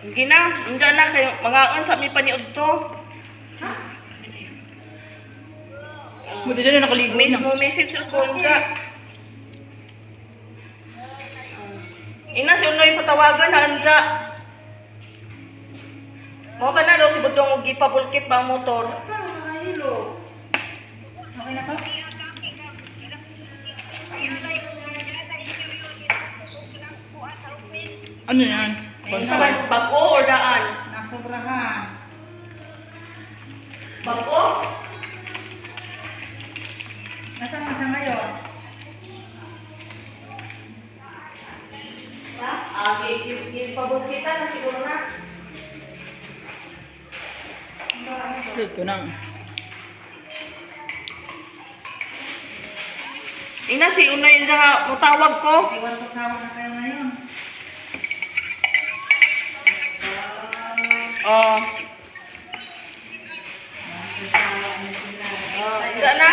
Hindi na. Nandiyan na kayo. Mga sa may paniod to. Ha? Buti dyan na nakaligo na. May message ko dyan. Ina, si Unoy patawagan na anja. Mo ba na daw si Budong og gipabulkit ba ang motor? Okay na to? Ano yan? Sa bago or daan? Nasobrahan. Bago? Nasaan na siya ngayon? Gipabulkitan na siguro na. Ito na. Ina, si Unoy yung dyan matawag ko. Iwan ko tawag na kayo ngayon. Oh. Dyan na.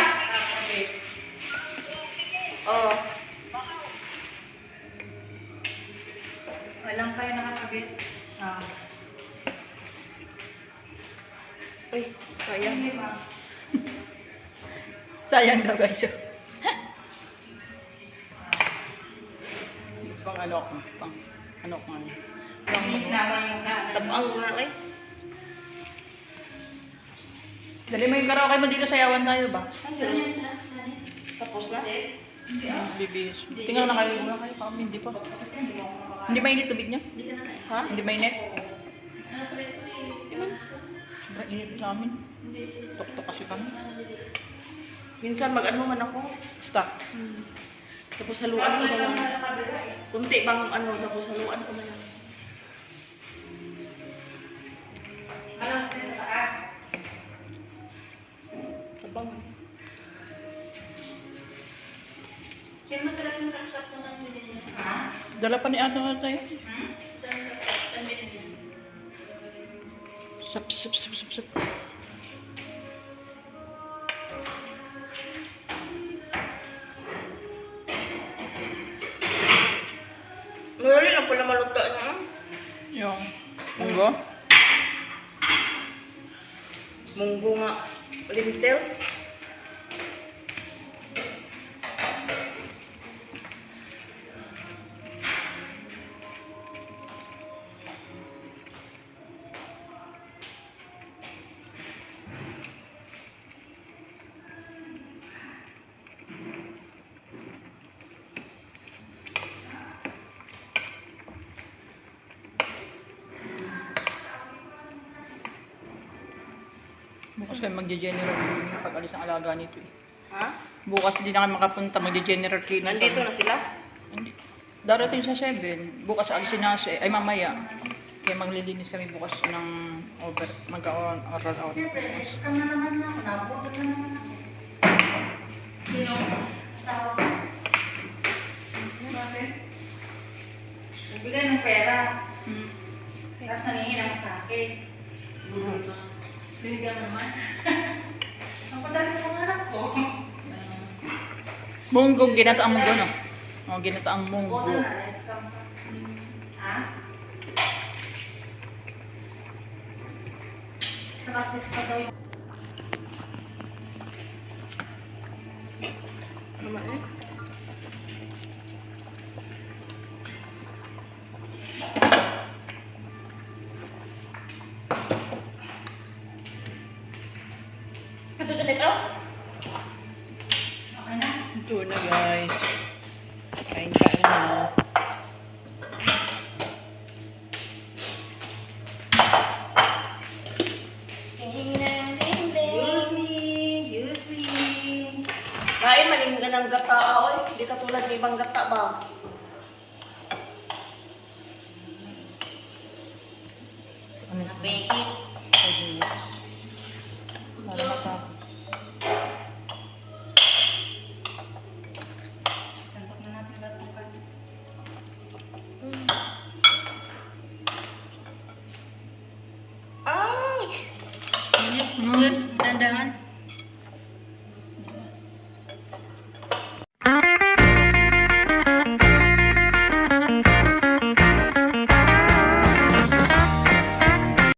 Oh. Walang kayo nakakabit. Uy, sayang. Sayang daw guys. Pang ano ko. Pang ano ko. Pang Tabang mo na eh. Dali mo yung karaoke mo dito, sayawan tayo ba? Tapos na? Bibis. Tingnan na kayo muna kayo. Parang hindi pa. Hindi mainit tubig niya? Ha? Hindi mainit? Sobrang init sa amin. Tok-tok kasi kami. Minsan mag-ano man ako. Stop. Tapos haluan ko na lang. Kunti bang ano, tapos haluan ko na lang. Tabang. Dala pa ni Ato tayo. Sap, sap, sap, sap, sap. Meron lang pala maluto niya. Yung munggo. Munggo nga. Lentils. Bukas kayo magde-general cleaning pag alis ang alaga nito eh. Ha? Bukas hindi na kayo makapunta, magde-general cleaning. Nandito na sila? Hindi. Darating sa 7. Bukas alisin na siya. Ay mamaya. Kaya maglilinis kami bukas ng over. Mag-oral out. Siyempre, scam na naman ako. Nabutol na naman ako. Sino? Asawa ko. Bakit? Nagbigay ng pera. Tapos nangingi naman sa akin. Binigyan naman. Ang padala sa mga anak ko. Munggo, ginataang munggo no? O, ginataang munggo. Bodo na, scam ka. Ha? Nakatis pa daw yung... Ano man eh? Ito dyan ito? Okay na? Ito na guys. Kain-kain na. Use me! Use me! Kain maling ng gata oy. Hindi ka tulad ng ibang gata ba? Ano na? Bake it. 5 minutes. Para matapos. Santok na natin lahat ng kanin. Ouch! Hmm. Dandangan.